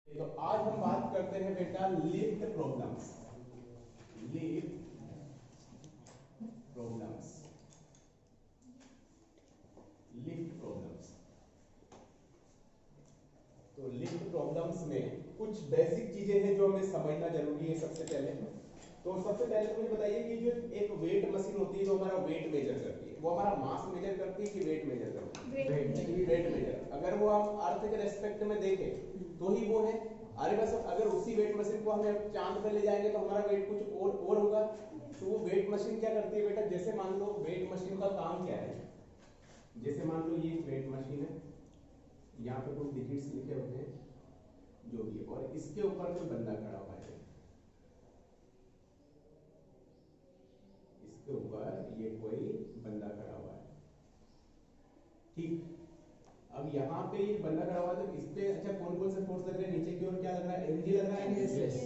तो आज हम बात करते हैं बेटा lift problems. Lift problems lift problems तो लिफ्ट प्रॉब्लम्स में कुछ बेसिक चीजें हैं जो हमें समझना जरूरी है। सबसे पहले तो मुझे बताइए कि जो एक वेट मशीन होती है जो हमारा वेट मेजर करती है, वो हमारा मास मेजर करती है कि वेट मेजर करती है? Weight measure. अगर वो हम अर्थ के रेस्पेक्ट में देखें तो ही वो है। अरे बस अगर उसी वेट मशीन को हमें चांद पे ले जाएंगे तो हमारा वेट कुछ और होगा। तो वो वेट मशीन क्या करती है बेटा? जैसे मान लो वेट मशीन का काम क्या है, जैसे मान लो ये वेट मशीन है, यहाँ पे कुछ डिजिट्स लिखे होते हैं जो भी है, और इसके ऊपर कोई बंदा खड़ा हुआ है, इसके ऊपर ये कोई बंदा खड़ा हुआ है, ठीक। अब यहाँ पे ये बंदा खड़ा हुआ है तो इस पे अच्छा कौन कौन से फोर्स लग रहे हैं? नीचे की ओर क्या लग रहा है? mg लग रहा है। यस।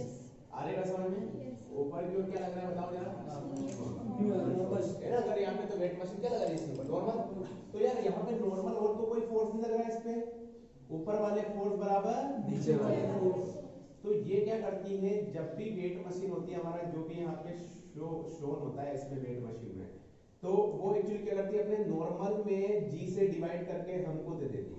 आ रहा है समझ में? ऊपर की ओर क्या लग रहा है बताओ जरा? है ना। अगर यहाँ पे तो वेट मशीन क्या लगा रही है इसके ऊपर? नॉर्मल। तो यार यहाँ पे नॉर्मल और तो कोई फोर्स नहीं लग रहा है इस पे। ऊपर वाले फोर्स बराबर नीचे वाले फोर्स। तो ये क्या करती है, जब भी वेट मशीन होती है हमारा, जो भी यहाँ पे शोन होता है इसमें वेट मशीन में, तो वो एक्चुअली क्या करती है, अपने नॉर्मल में जी से डिवाइड करके हमको दे देती है।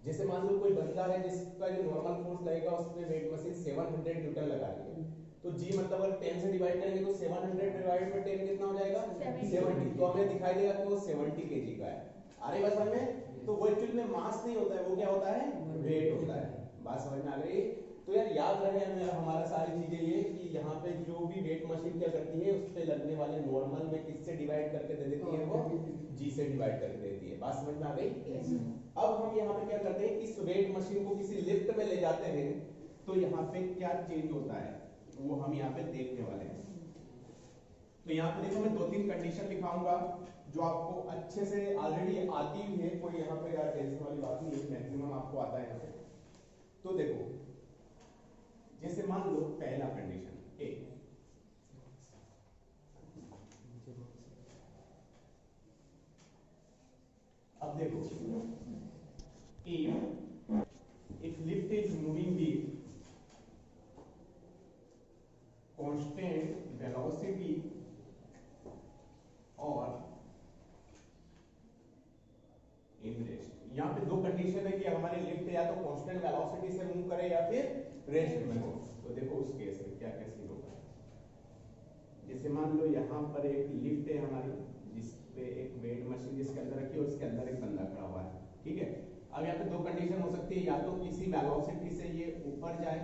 जैसे मान लो कोई बंदा है जिसका जो नॉर्मल फोर्स लगेगा उसमें वेट मशीन 700 न्यूटन लगा रही है, तो जी मतलब अगर 10 से डिवाइड करेंगे तो 700 डिवाइड बाय 10 कितना हो जाएगा? 70। तो हमें दिखाई देगा कि वो 70 केजी का है। अरे बस हमें तो वो एक्चुअली में मास नहीं होता है, वो क्या होता है? वेट होता है। बात समझ में आ गई? तो यार याद रहे हमें हमारा सारी चीजें ये कि यहाँ पे जो भी वेट मशीन क्या करती है उस पे लगने वाले नॉर्मल में किससे डिवाइड करके दे देती है? वो जी से डिवाइड करके देती है। बात समझ में आ गई? अब हम यहाँ पे क्या करते हैं, इस वेट मशीन को किसी लिफ्ट में ले जाते हैं तो यहाँ पे क्या चेंज होता है वो हम यहाँ पे देखने वाले हैं। तो यहाँ पे देखो मैं 2-3 कंडीशन दिखाऊंगा जो आपको अच्छे से ऑलरेडी आती हुई है, कोई यहाँ पे यार टेंशन वाली बात नहीं है, मैक्सिमम आपको आता है यहाँ पे। तो देखो जैसे मान लो पहला कंडीशन ए, अब देखो if lift is moving with constant velocity और in rest, यहाँ पे दो कंडीशन है कि हमारी लिफ्ट या तो कांस्टेंट वेलोसिटी से मूव करे या फिर रेस्ट में हो। तो देखो उस केस में क्या क्या सीन होगा। जैसे मान लो यहाँ पर एक लिफ्ट है हमारी जिसपे एक वेट मशीन जिसके अंदर रखी है और उसके अंदर एक बंदा खड़ा हुआ है, ठीक है। अब यहाँ पे दो कंडीशन हो सकती है, या तो किसी वेलोसिटी से ये ऊपर जाए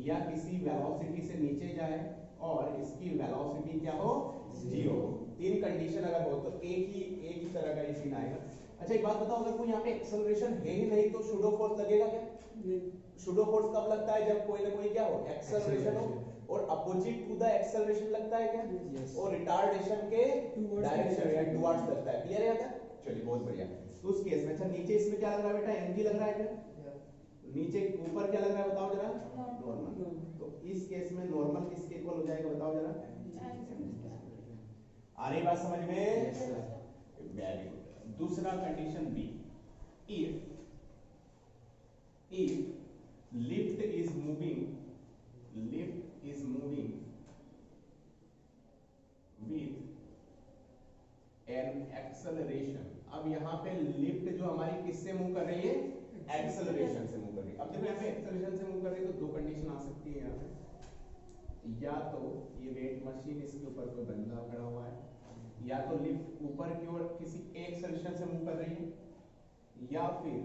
या किसी वेलोसिटी से नीचे जाए और इसकी वेलोसिटी क्या हो? 0। तीन कंडीशन अगर हो तो एक ही तरह का ये सीन आएगा। अच्छा एक बात बताओ, अगर कोई यहाँ पे एक्सेलरेशन है ही नहीं तो सूडो फोर्स लगेगा क्या? सूडो फोर्स कब लगता है? जब कोई ना कोई क्या हो? एक्सेलरेशन हो। और अपोजिट टू द एक्सेलरेशन लगता है क्या? और रिटार्डेशन के डायरेक्शन या टुवर्ड्स लगता है। क्लियर है यहाँ तक? चलिए बहुत बढ़िया। तो उस केस में अच्छा नीचे इसमें क्या लग रहा है बेटा? एमजी लग रहा है क्या? नीचे ऊपर क्या लग रहा है बताओ जरा? नॉर्मल। तो इस केस में नॉर्मल किसके इक्वल हो जाएगा बताओ जरा? आ रही बात समझ में? Very good. दूसरा condition B, if lift is moving with an acceleration। अब यहाँ पे लिफ्ट जो हमारी किससे मूव कर रही है? एक्सेलरेशन से मूव कर रही है। अब देखो यहाँ पे एक्सेलरेशन से मूव कर रही है तो दो कंडीशन आ सकती है यहाँ पे, या तो ये वेट मशीन इसके ऊपर कोई बंदा खड़ा हुआ है, या तो लिफ्ट ऊपर की ओर किसी एक एक्सेलरेशन से मूव कर रही है, या फिर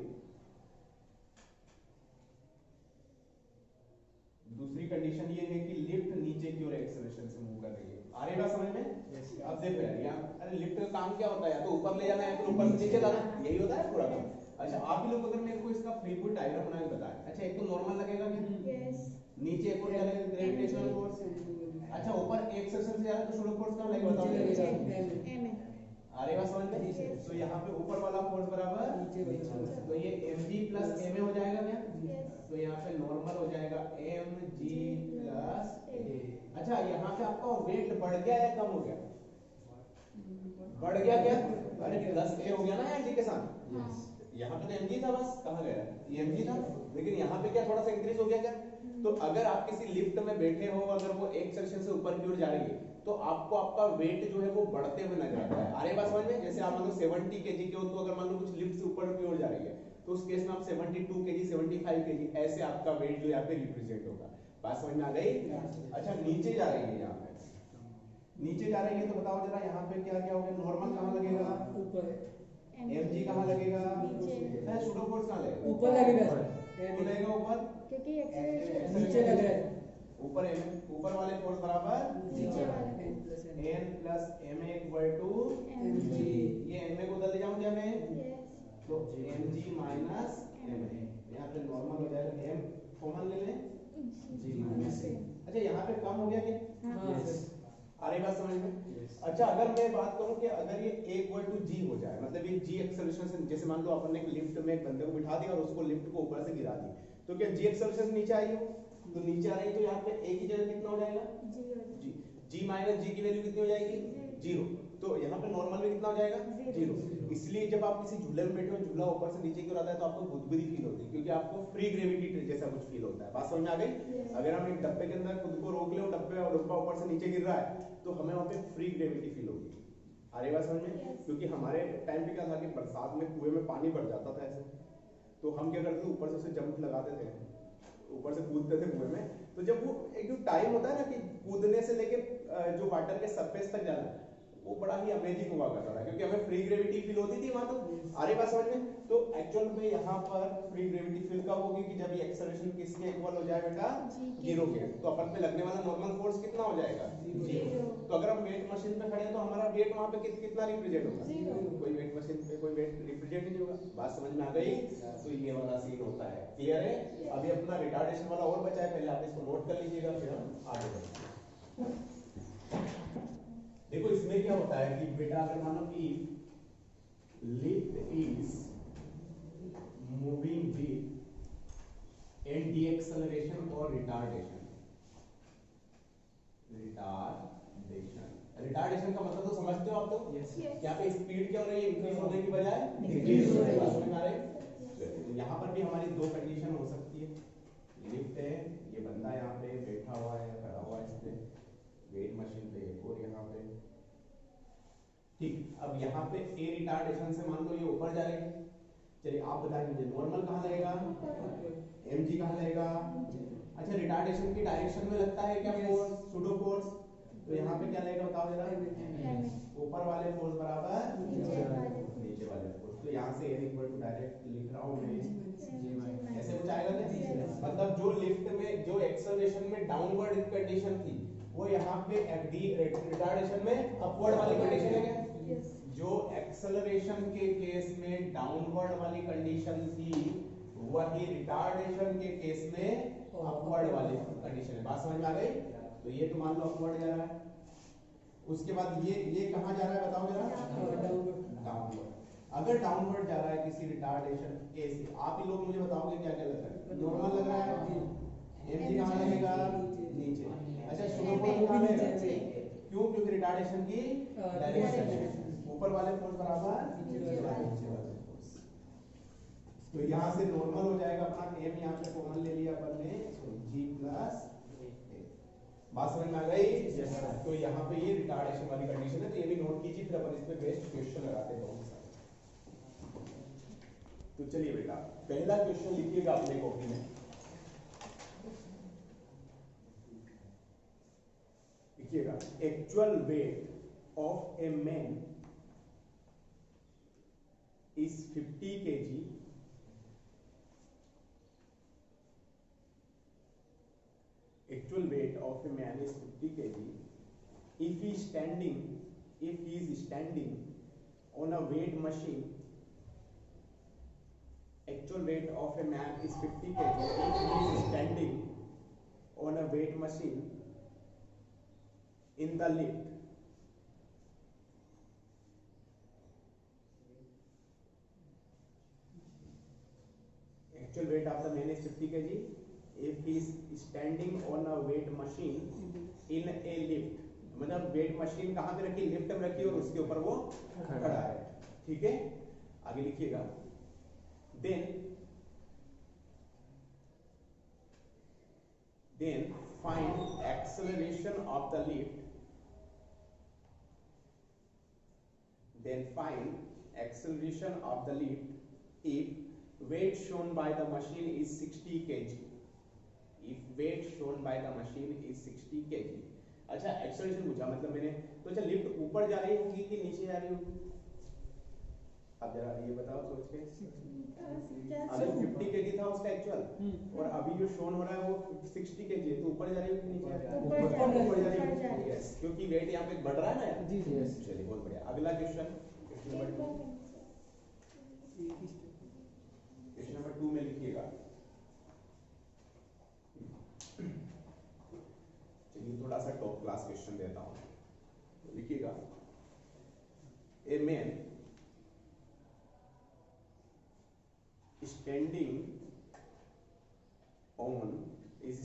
दूसरी कंडीशन ये है कि लिफ्ट नीचे की ओर एक्सेलरेशन से मूव कर रही है। आ रही बात समझ में? अब देखो यार यहाँ अरे लिफ्ट का काम क्या होता है? या तो ऊपर ले जाना है या फिर ऊपर से नीचे लाना, यही होता है पूरा काम। अच्छा आप ही लोग अगर मेरे को इसका फ्री बॉडी डायग्राम बना के बताएं। अच्छा एक तो नॉर्मल लगेगा क्या? यस। नीचे एक और क्या लगेगा? Gravitational force. अच्छा ऊपर एक सेक्शन से ज्यादा तो सूडो फोर्स कहां लगेगा बताओ? एम। आ रही बात समझ में? तो यहाँ पे ऊपर वाला फोर्स बराबर नीचे, तो ये mg प्लस ma हो जाएगा क्या? तो यहाँ पे नॉर्मल हो जाएगा mg प्लस a। अच्छा यहाँ पे आपका वेट बढ़ गया या कम हो गया? बढ़ गया क्या? अरे प्लस a हो गया ना mg के साथ। यहाँ पे तो mg था, बस कहाँ गया? ये mg था। लेकिन यहाँ पे क्या थोड़ा सा इंक्रीज हो गया क्या? तो अगर आप किसी लिफ्ट में बैठे हो, अगर वो एक्सेलरेशन से ऊपर की ओर जा रही है तो आपको आपका वेट जो है वो बढ़ते हुए नजर आता है। आ रही बात समझ में? जैसे आप मान लो 70 केजी के हो, तो अगर मान लो कुछ लिफ्ट से ऊपर की ओर जा रही है तो उस केस में आप 72 केजी 75 केजी ऐसे आपका वेट जो यहाँ पे रिप्रेजेंट होगा। बात समझ में आ गई? अच्छा नीचे जा रही है, यहाँ पे नीचे जा रही है तो बताओ जरा यहाँ पे क्या क्या होगा? नॉर्मल कहाँ लगेगा? ऊपर। mg कहाँ लगेगा? नीचे। सूडो फोर्स कहाँ लगेगा? ऊपर लगेगा। क्यों लगेगा ऊपर? क्योंकि एक्सेलरेशन नीचे लग रहा है। ऊपर ऊपर वाले फोर्स बराबर नीचे वाले n plus ma equal to mg। ये ma को उधर ले जाऊं क्या मैं? तो mg माइनस ma, यहाँ पे नॉर्मल हो जाएगा, m कॉमन ले लें g माइनस a। अच्छा यहाँ पे कम हो गया क्या? आ रही बात समझ में? अच्छा अगर मैं बात करूं कि अगर ये a इक्वल टू g हो जाए, मतलब ये g एक्सेलरेशन से, जैसे मान लो अपन ने एक लिफ्ट में एक बंदे को बिठा दिया और उसको लिफ्ट को ऊपर से गिरा दी, तो क्या g एक्सेलरेशन नीचे आई हो? तो नीचे आ रही तो यहाँ पे a की जगह कितना हो जाएगा? g माइनस g की वैल्यू कितनी हो जाएगी? 0। तो यहाँ पे नॉर्मल में कितना हो जाएगा? 0। इसलिए जब आप किसी झूले में बैठे हो, झूला ऊपर से नीचे की ओर आता है तो आपको गुदगुदी फील होती है, क्योंकि आपको फ्री ग्रेविटी जैसा कुछ फील होता है। बात समझ में आ गई? अगर हम एक डब्बे के अंदर खुद को रोक ले, डब्बा ऊपर से नीचे गिर रहा है तो हमें वहाँ पे फ्री ग्रेविटी फील होगी। आ रही बात समझ में? क्योंकि हमारे टाइम पे क्या था कि बरसात में कुएं में पानी भर जाता था ऐसे, तो हम क्या करते थे, ऊपर से उसे जंप लगाते थे, ऊपर से कूदते थे कुएं में। तो जब वो एक जो टाइम होता है ना कि कूदने से लेके जो वाटर के सरफेस तक जाना, वो बड़ा ही अमेजिंग हुआ करता था, क्योंकि हमें फ्री ग्रेविटी फील होती थी वहां। तो आ रही बात समझ में? तो एक्चुअल में यहाँ पर फ्री ग्रेविटी फील कब होगी? कि जब ये एक्सेलरेशन किसके इक्वल हो जाए बेटा? 0 के। तो अपन पे लगने वाला नॉर्मल फोर्स कितना हो जाएगा? 0। तो अगर हम वेट मशीन पे खड़े हैं तो हमारा वेट वहां पे कितना रिप्रेजेंट होगा? कोई वेट मशीन पे कोई वेट रिप्रेजेंट नहीं होगा। बात समझ में आ गई? तो ये वाला सीन होता है। क्लियर है? अभी अपना रिटार्डेशन वाला और बचा है, पहले आप इसको नोट कर लीजिएगा, फिर हम आगे बढ़ते हैं। देखो इसमें क्या होता है कि बेटा अगर मानो कि lift is moving with anti acceleration और रिटार्डेशन। रिटार्डेशन का मतलब तो समझते हो आप लोग? यहाँ पे स्पीड क्या हो रही है? इंक्रीज होने की बजाय डिक्रीज हो रही है। यहाँ पर भी हमारी दो कंडीशन हो सकती है। लिफ्ट है, ये बंदा यहाँ पे बैठा हुआ है, खड़ा हुआ है इस पे वेट मशीन पे, और यहाँ पे ठीक। अब यहाँ पे ए रिटार्डेशन से मान लो ये ऊपर जा रही है। चलिए आप बता दीजिए नॉर्मल कहाँ लगेगा? mg कहाँ लगेगा? अच्छा रिटार्डेशन की डायरेक्शन में लगता है क्या फोर्स? Pseudo force. तो यहाँ पे क्या लगेगा बताओ जरा? ऊपर वाले फोर्स बराबर नीचे वाले फोर्स। तो यहाँ से n इक्वल टू डायरेक्ट लिख रहा हूँ मैं, ऐसे कुछ आएगा क्या? मतलब जो लिफ्ट में जो एक्सेलरेशन में डाउनवर्ड कंडीशन थी, वो यहाँ पे रिटार्डेशन में अपवर्ड वाली कंडीशन है क्या? जो एक्सेलरेशन के केस में डाउनवर्ड वाली कंडीशन थी, वही रिटार्डेशन के केस में अपवर्ड वाली कंडीशन है। बात समझ में आ गई? तो ये तो मान लो अपवर्ड जा रहा है, उसके बाद ये कहाँ जा रहा है बताओ जरा? डाउनवर्ड। अगर डाउनवर्ड जा रहा है किसी रिटार्डेशन के से, आप ही लोग मुझे बताओगे क्या क्या लग रहा है? नॉर्मल लग रहा है, mg कहाँ लगेगा? नीचे। अच्छा सूडो फोर्स कहाँ लगेगा? क्यों? क्योंकि रिटार्डेशन की डायरेक्शन, ऊपर वाले फोर्स बराबर नीचे वाले फोर्स। तो यहाँ से नॉर्मल हो जाएगा अपना, m यहाँ पे कॉमन ले लिया अपन ने, तो g प्लस a। बात समझ में आ गई? तो यहाँ पे ये रिटार्डेशन वाली कंडीशन है, तो ये भी नोट कीजिए, फिर अपन इस पे बेस्ट क्वेश्चन लगाते हैं बहुत सारे। तो चलिए बेटा पहला क्वेश्चन लिखिएगा अपने कॉपी में। लिखिएगा actual weight of a man is 50 kg actual weight of a man is 50 kg if he is standing on a weight machine. Actual weight of a man is 50 kg if he is standing on a weight machine in the lift. Actual weight of the man is 50 kg if he is standing on a weight machine in a lift. मतलब weight machine कहाँ पे रखी? Lift में रखी और उसके ऊपर वो खड़ा है। ठीक है, आगे लिखिएगा। Then then find acceleration of the lift, then find acceleration of the lift if weight shown by the machine is 60 kg, if weight shown by the machine is 60 kg। अच्छा एक्सेलरेशन पूछा, मतलब मैंने तो अच्छा लिफ्ट ऊपर जा रही होगी कि नीचे जा रही होगी, अब जरा ये बताओ सोच के। अभी 50 केजी था उसका एक्चुअल, और अभी जो शोन हो रहा है वो 60 केजी है, तो ऊपर जा रही है कि नीचे जा रही है? ऊपर जा रही है, यस, क्योंकि वेट यहाँ पे बढ़ रहा है ना यार। जी यस, चलिए बहुत बढ़िया। अगला क्वेश्चन, क्वेश्चन नंबर 2 में लिखिएगा। चलिए थोड़ा सा टॉप क्लास क्वेश्चन देता हूँ, लिखिएगा। A man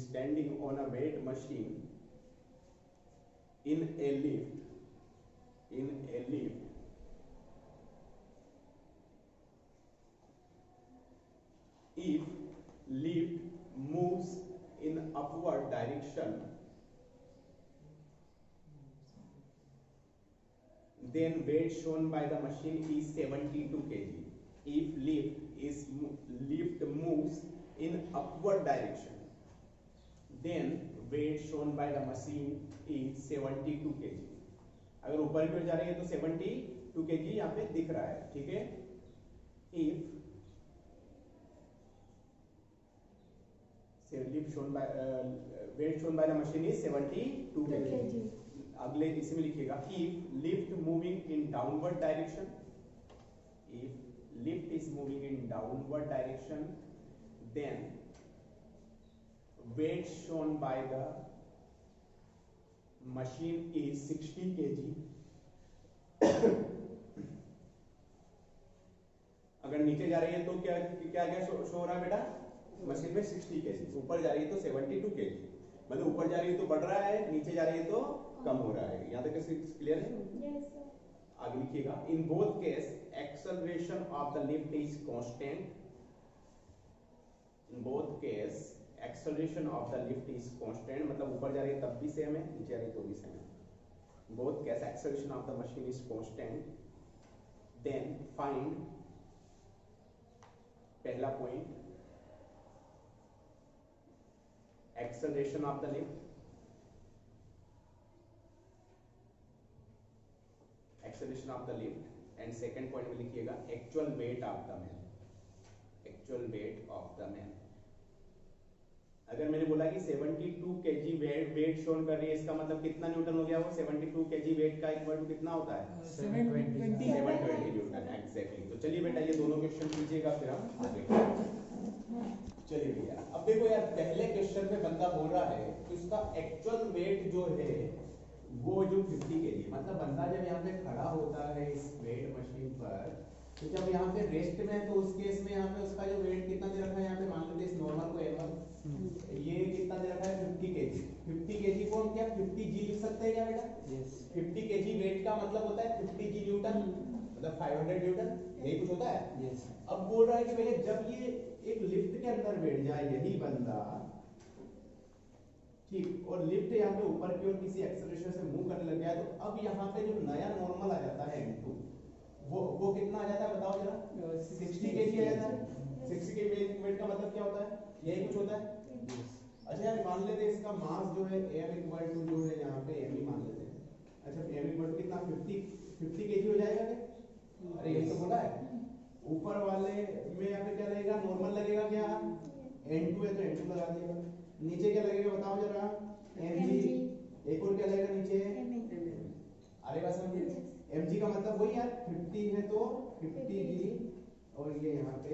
standing on a weight machine in a lift if lift moves in upward direction, then weight shown by the machine is 72 kg. If lift moves in upward direction, then weight shown by the machine is 72 kg. अगर ऊपर की ओर जा रही है तो 72 kg यहाँ पे दिख रहा है, ठीक है। If lift shown by weight shown by the machine is 72 kg. अगले इसमें लिखिएगा if lift moving in downward direction, if lift is moving in downward direction, then weight shown by the machine is 60 kg. अगर नीचे जा रही है तो क्या क्या क्या शो हो रहा है बेटा? मशीन में 60 kg, ऊपर जा रही है तो 72 kg, मतलब ऊपर जा रही है तो बढ़ रहा है, नीचे जा रही है तो कम हो रहा है। यहाँ तक क्लियर है? yes, आगे लिखिएगा in both case acceleration of the lift is constant, in both case acceleration of the lift is constant, मतलब ऊपर जा रही है तब भी सेम है, नीचे जा रही है तो भी सेम है। Both case acceleration of the machine is constant, then find, पहला point acceleration of the lift, acceleration of the lift, and second point में लिखिएगा actual weight of the man, actual weight of the man. अगर मैंने बोला कि 72 KG wait shown कर रही है, इसका मतलब कितना न्यूटन हो गया वो? 72 केजी वेट का इक्वल टू कितना होता है? 720 न्यूटन, एग्जैक्टली। तो चलिए बेटा ये दोनों क्वेश्चन कीजिएगा, फिर हम आगे चलिए भैया। अब देखो यार, पहले क्वेश्चन में बंदा बोल रहा है कि उसका एक्चुअल वेट जो है वो जो 50 केजी, मतलब बंदा जब यहाँ पे खड़ा होता है इस वेट मशीन पर, तो जब यहाँ पे रेस्ट में है तो उस केस में यहाँ पे उसका जो वेट कितना दे रखा है, यहाँ पे मान लेते हैं इस नॉर्मल को एम1, ये कितना दे रखा है 50 केजी। 50 केजी को हम क्या 50 जी लिख सकते हैं क्या बेटा? yes. 50 केजी वेट का मतलब होता है 50 जी न्यूटन, मतलब 500 न्यूटन, यही कुछ होता है। yes. अब बोल रहा है कि भैया जब ये एक लिफ्ट के अंदर बैठ जाए यही बंदा, ठीक, और लिफ्ट यहाँ पे ऊपर की ओर किसी एक्सेलरेशन से मूव करने लग गया, तो अब यहाँ पे जो नया नॉर्मल आ जाता है m2, वो कितना आ जाता है बताओ जरा? 60 केजी आ जाता है। 60 केजी वेट का मतलब क्या होता है? यही कुछ होता है। अच्छा यार मान लेते हैं इसका मास जो है m इक्वल टू जो है यहाँ पे m ही मान लेते हैं। अच्छा m इक्वल टू कितना 50 केजी हो जाएगा क्या? अरे ये तो बोला है ऊपर वाले में यहाँ पे क्या लगेगा? नॉर्मल लगेगा क्या? n2 है तो n2 लगा दिएगा। नीचे क्या लगेगा बताओ जरा? mg। एक और क्या लगेगा नीचे? अरे बात समझिए, mg का मतलब वही यार 50 है तो 50g, और ये यहाँ पे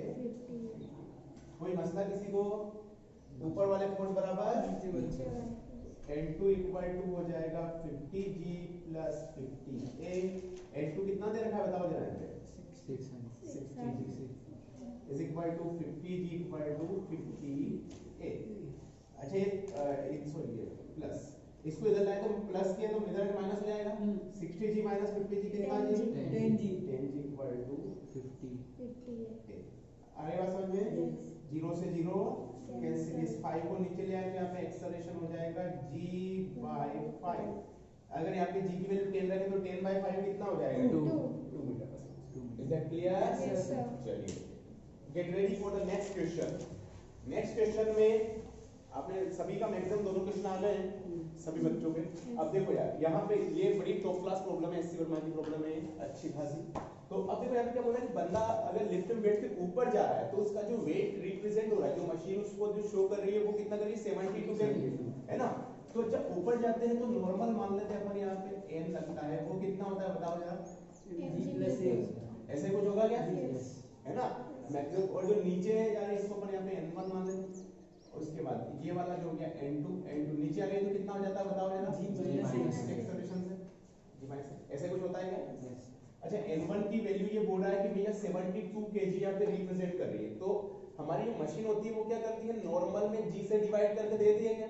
कोई मसला किसी को? ऊपर वाले फोर्स बराबर n2 इक्वल टू हो जाएगा 50g प्लस 50a। n2 कितना दे रखा है बताओ जरा? यहाँ पे 60g is equal to 50g equal to 50a। अच्छा ये सॉरी प्लस, इसको इधर लाए तो प्लस किया तो इधर माइनस हो जाएगा। 60g माइनस 50g कितना जी? 10g equal to 50a। आगे बात समझ में? 0 से 0 कैंसिल, इस 5 को नीचे ले आएंगे, यहाँ पे एक्सेलरेशन हो जाएगा g/5। अगर यहाँ पे g की वैल्यू 10 रखें तो 10/5 कितना हो जाएगा? 2 मीटर पर second. Is that clear? Yes, sir. चलिए get ready for the next question. Next question में आपने सभी का मैक्सिमम दोनों क्वेश्चन आ गए हैं सभी बच्चों के। अब देखो यार यहाँ पे ये बड़ी टॉप क्लास प्रॉब्लम है, एससी वर्मा की प्रॉब्लम है अच्छी खासी। तो अब देखो यहाँ पे क्या बोल रहा है कि बंदा अगर लिफ्ट में बैठ के ऊपर जा रहा है तो उसका जो वेट रिप्रेजेंट हो रहा है, जो मशीन उसको जो शो कर रही है वो कितना कर रही है? 72 है ना। तो जब ऊपर जाते हैं तो नॉर्मल मान लेते हैं अपन, यहाँ पे n लगता है, वो कितना होता है बताओ जरा? ऐसे कुछ होगा क्या? है ना मैक्सिमम। और जो नीचे जा रही है इसको अपन यहाँ पे n1 मान लेते हैं। उसके बाद ये वाला जो हो गया n2 नीचे आ गया तो कितना हो जाता है बताओ जरा? एक्सेलरेशन से ऐसे कुछ होता है क्या? अच्छा n1 की वैल्यू ये बोल रहा है कि भैया 72 kg यहाँ पे रिप्रेजेंट कर रही है। तो हमारी जो मशीन होती है वो क्या करती है? नॉर्मल में g से डिवाइड करके दे दी है क्या?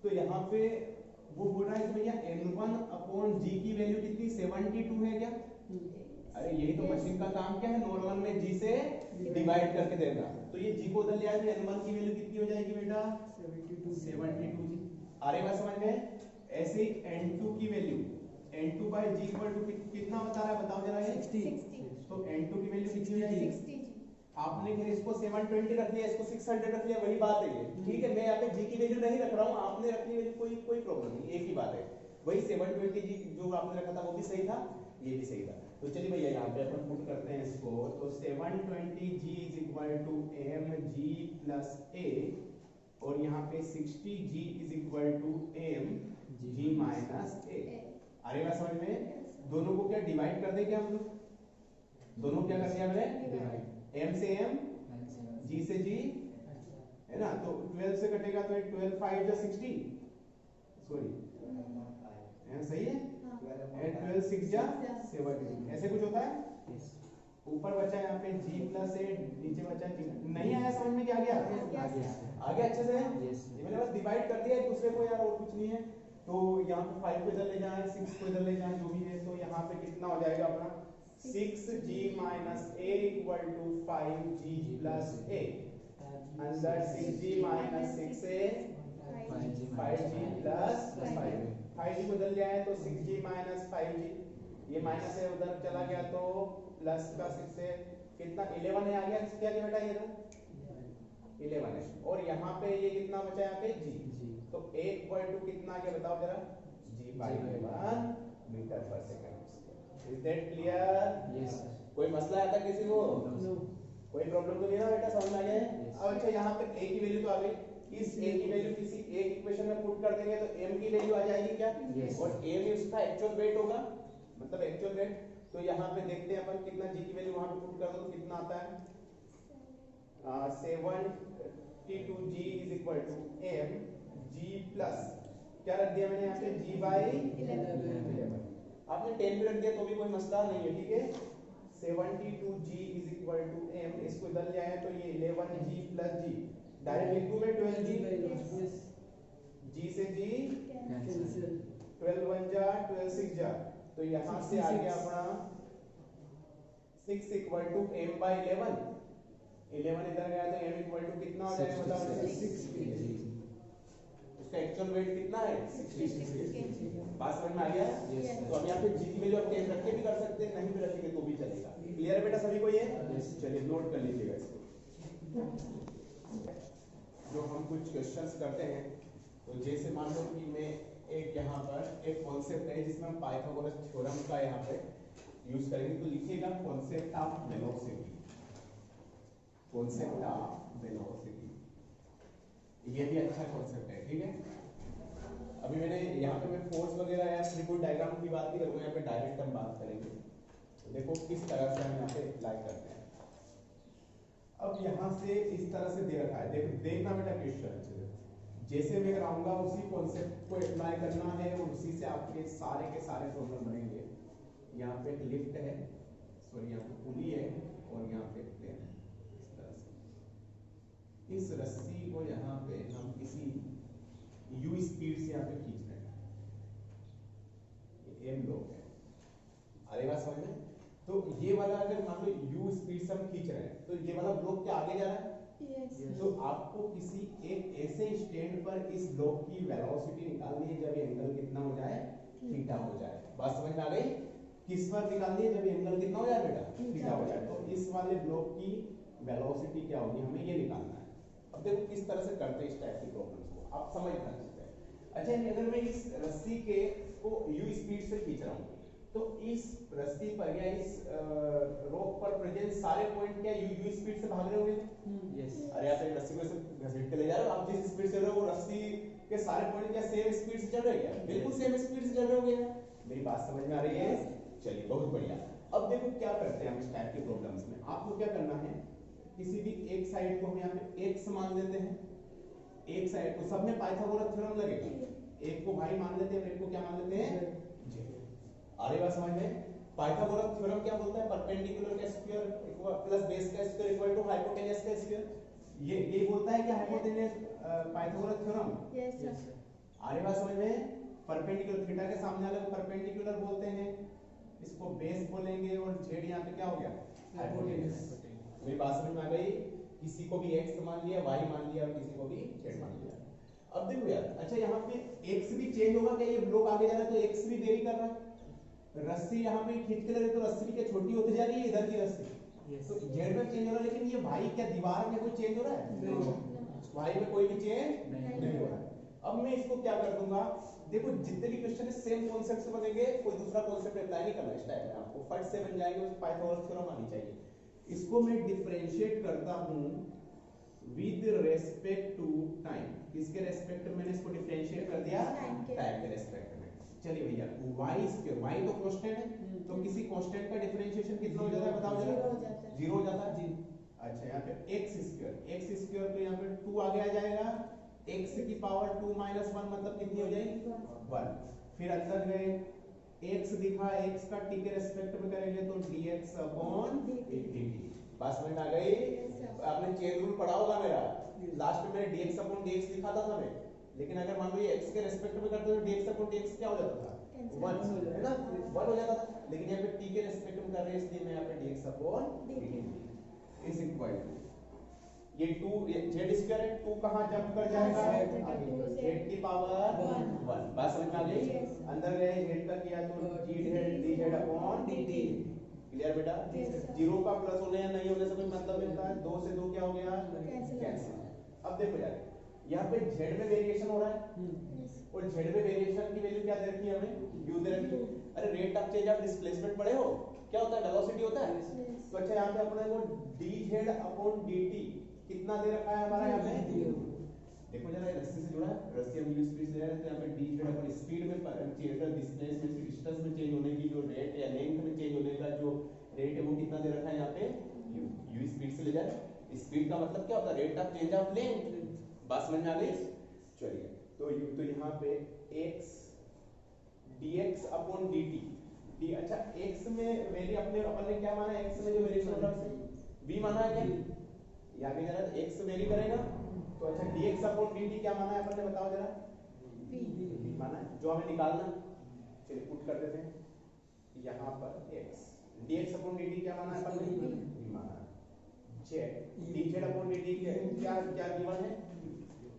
तो यहाँ पे वो बोल रहा है कि भैया n1/g की वैल्यू कितनी? 72 है क्या? अरे यही तो मशीन का काम क्या है? नॉर्मल में g से डिवाइड करके देना। तो ये g को उधर ले आए तो n1 की वैल्यू कितनी हो जाएगी बेटा? 72 जी। आ रही बात समझ में? ऐसे ही n2 की वैल्यू n2/g कितना बता रहा है बताओ जरा? ये 60। तो n2 की वैल्यू कितनी हो जाएगी? 60। आपने फिर इसको 720 रख लिया, इसको 600 रख लिया, वही बात है ये। ठीक है, मैं यहाँ पे g की वैल्यू नहीं रख रहा हूँ, आपने रख ली वैल्यू, कोई प्रॉब्लम नहीं, एक ही बात है। वही 720 g जो आपने रखा था वो भी सही था, ये भी सही था। तो चलिए भैया यहाँ पे अपन पुट करते हैं इसको। तो 720g is equal to mg plus a, और यहाँ पे 60g is equal to mg minus a। अरे बात समझ में? दोनों को क्या डिवाइड कर देंगे हम लोग? दोनों क्या कर दिया हमने? डिवाइड। m से m, g से g, है ना। तो 12 से कटेगा तो 12 5 जा 60, सॉरी सही है, एंड 12 6 जा 70। ऐसे कुछ होता है। ऊपर बचा यहाँ पे g प्लस a, नीचे बचा g। नहीं आया समझ में? क्या आ गया? आ गया अच्छे से? ये मैंने बस डिवाइड कर दिया एक दूसरे को यार, और कुछ नहीं है। तो यहाँ पे 5 को इधर ले जाए, 6 को इधर ले जाए, जो भी है। तो यहाँ पे कितना हो जाएगा अपना? 6g minus a equal to 5g plus a, and that 6g minus 6a 5g plus 5। 5g को इधर ले आए तो 6g minus 5g, ये माइनस है उधर चला गया तो प्लस का 6 से कितना? 11 है, आ गया क्या क्या बेटा? ये 11 है। और यहाँ पे ये कितना बचा यहाँ पे? g। तो 1 इक्वल टू कितना आ गया बताओ जरा? g/11 मीटर पर second. Is that clear? Yes, sir. कोई मसला आता किसी को? No. कोई प्रॉब्लम तो नहीं ना बेटा? समझ में आ गया? अब अच्छा यहाँ पे a की वैल्यू तो आ गई। इस a की वैल्यू किसी एक इक्वेशन में पुट कर देंगे तो m की वैल्यू आ जाएगी क्या? Yes. और m ही उसका एक्चुअल वेट होगा, मतलब एक्चुअल वेट। तो यहाँ पे देखते हैं अपन कितना g की वैल्यू वहां पे पुट कर दो तो कितना आता है? 72g is equal to m g plus क्या रख दिया मैंने यहाँ पे? g/11। आपने 10 भी रख दिया तो भी कोई मसला नहीं है, ठीक है। 72g is equal to m, इसको इधर ले आए तो ये 11g plus g, डायरेक्ट लिख दूं मैं 12g, g से g कैंसिल, 12 1 जा 12 6 जा, तो यहाँ से आ गया अपना 6 equal to m/11। 11 इधर गया तो m equal to कितना हो जाएगा बताओ? 6। उसका एक्चुअल वेट कितना है? 66 kg। बात समझ में आ गया? तो अब यहाँ पे g की वैल्यू आप 10 रख के भी कर सकते हैं, नहीं भी रखेंगे तो भी चलेगा। क्लियर है बेटा सभी को ये? चलिए नोट कर लीजिएगा इसको। जो हम कुछ क्वेश्चंस करते हैं, तो जैसे मान लो कि मैं एक यहाँ पर एक कॉन्सेप्ट है जिसमें हम पाइथागोरस थ्योरम का यहाँ पे यूज करेंगे। तो लिखिएगा concept of velocity. Concept of velocity, ये भी अच्छा कॉन्सेप्ट है, ठीक है। अभी मैंने यहाँ पे मैं फोर्स वगैरह या फ्लूइड डायग्राम की बात नहीं करूँगा, यहाँ पे डायरेक्ट हम बात करेंगे। तो देखो किस तरह से हम यहाँ पे अप्लाई करते हैं। अब यहाँ से इस तरह से दे रखा है, देखो देखना बेटा क्वेश्चन जैसे मैं कराऊंगा उसी कॉन्सेप्ट को अप्लाई करना है और उसी से आपके के सारे प्रॉब्लम बनेंगे। यहाँ पे एक लिफ्ट है, सॉरी यहाँ पे पुली है और यहाँ पे प्लेन है। इस तरह से इस रस्सी को यहाँ पे हम किसी u स्पीड से यहाँ पे खींच रहे हैं, ये m ब्लॉक है। अरे बात समझ में? तो ये वाला अगर मान लो u स्पीड से हम खींच रहे हैं तो ये वाला ब्लॉक क्या आगे जा रहा है? तो आपको किसी एक ऐसे स्टैंड पर इस ब्लॉक की वेलोसिटी निकालनी है जब एंगल कितना हो जाए, थीटा हो जाए। बात समझ में आ गई? किस पर निकालनी है? जब एंगल कितना हो जाए बेटा, थीटा हो जाए। तो इस वाले ब्लॉक की वेलोसिटी क्या होगी, हमें ये निकालना है। अब देखो किस तरह से करते हैं इस टाइप की प्रॉब्लम्स को, आप समझ ना सकते हैं। अच्छा, अगर मैं इस रस्सी के को u स्पीड से खींच रहा हूँ, तो इस रस्सी पर या इस रोप पर प्रेजेंट सारे पॉइंट क्या u स्पीड से भाग रहे होंगे? यस। अरे आप एक रस्सी को ऐसे घसीट के ले जा रहे हो, आप जिस स्पीड से चल रहे हो वो रस्सी के सारे पॉइंट क्या सेम स्पीड से चल रहे हैं? क्या बिल्कुल सेम स्पीड से चल रहे होंगे? मेरी बात समझ में आ रही है? चलिए बहुत बढ़िया। अब देखो क्या करते हैं हम इस टाइप के प्रॉब्लम्स में। आपको क्या करना है, किसी भी एक साइड को हम यहाँ पे x मान लेते हैं, एक साइड को सब में पाइथागोरस थ्योरम लगेगा। एक को भाई मान लेते हैं और एक को क्या मान लेते हैं, z। आ रही बात समझ में? पाइथागोरस थ्योरम क्या बोलता है? परपेंडिकुलर का स्क्वायर प्लस बेस का स्क्वायर इक्वल टू हाइपोटेनस का स्क्वायर। ये बोलता है कि hypotenuse Pythagoras theorem. Yes sir. आ रही बात समझ में? परपेंडिकुलर थीटा के सामने वाले को परपेंडिकुलर बोलते हैं, इसको बेस बोलेंगे, और z यहाँ पे क्या हो गया, हाइपोटेनस। मेरी बात समझ में आ गई? किसी को भी x मान लिया, y मान लिया, और किसी को भी z मान लिया। अब देखो यार, अच्छा यहाँ पे x भी चेंज होगा क्या? ये ब्लॉक आगे जा रहा है तो x भी वेरी कर रहा है। रस्सी यहाँ पे खींच के ले रहे तो रस्सी भी क्या छोटी होती जा रही है इधर की रस्सी, तो z में चेंज हो रहा है, लेकिन ये y क्या दीवार में कोई चेंज हो रहा है? y में कोई भी चेंज नहीं हो रहा है। अब मैं इसको क्या कर दूंगा, देखो जितने भी क्वेश्चन है सेम कॉन्सेप्ट से बनेंगे, कोई दूसरा कॉन्सेप्ट अप्लाई नहीं करना इस टाइप में, आपको फट से बन जाएंगे, उस पाइथागोरस थ्योरम आनी चाहिए। इसको मैं डिफरेंशिएट करता हूं विद रेस्पेक्ट टू टाइम। किसके रेस्पेक्ट में मैंने इसको डिफरेंशिएट कर दिया? टाइम के रेस्पेक्ट में। चलिए भैया, y स्क्वायर, y तो कांस्टेंट है, तो किसी कांस्टेंट का डिफरेंशिएशन कितना हो जाता है बताओ जरा? 0 हो जाता है जी। अच्छा, यहाँ पे x स्क्वायर तो यहाँ पे 2 आगे आ जाएगा, x की पावर 2 माइनस 1 मतलब कितनी हो जाएगी? 1। फिर अंदर गए, x दिखा, x का t के रेस्पेक्ट में करेंगे तो dx अपॉन dt। बात समझ में आ गई? आपने चेन रूल पढ़ा होगा मेरा, लास्ट में मैंने dx अपॉन dx लिखा था मैं, लेकिन अगर मान लो ये x के रेस्पेक्ट में करते तो dx अपॉन dx क्या हो जाता था? 1 है ना, 1 हो जाता था। लेकिन यहाँ पे t के रेस्पेक्ट में कर रहे हैं इसलिए मैं यहाँ पे dx upon dt is equal to ये 2 z स्क्वायर है, 2 कहां जंप कर जाएगा? z की पावर 1। बात समझ में आ गई? अंदर गए, z का किया तो dz अपॉन dt। क्लियर बेटा? 0 का प्लस होने या नहीं होने से कोई मतलब नहीं होता है, 2 से 2 क्या हो गया? कैंसिल। अब देखो यार, यहाँ पे z में वेरिएशन हो रहा है, और z में वेरिएशन की वैल्यू क्या दे रखी है हमें? u दे रखी है। अरे rate of change of displacement पढ़े हो? क्या होता है? वेलोसिटी होता है। तो अच्छा, यहाँ पे अपने को dz अपॉन dt कितना दे रखा है हमारा यहाँ पे? देखो जरा, रस्सी से जुड़ा है, रस्सी हम u स्पीड से ले रहे हैं, तो यहाँ पे dz अपॉन स्पीड में चेंज, डिस्प्लेसमेंट से डिस्टेंस में चेंज होने की जो रेट या लेंथ में चेंज होने का जो रेट है वो कितना दे रखा है यहाँ पे? u स्पीड से ले जा रहे हैं। स्पीड का मतलब क्या होता है? Rate of change of length. बात समझ में आ गई? चलिए, तो यहाँ पे x dx upon dt d। अच्छा, x में वेरी अपने अपन ने क्या माना? x में जो वेरिएशन हो रहा है v माना है क्या? या भी जरा x वेरी करेगा तो अच्छा dx अपॉन dt क्या माना है अपन ने बताओ जरा? v माना है, जो हमें निकालना। चलिए पुट कर देते हैं यहाँ पर x dx अपॉन dt क्या माना है अपन ने? v माना है। z dz अपॉन dt क्या क्या गिवन है?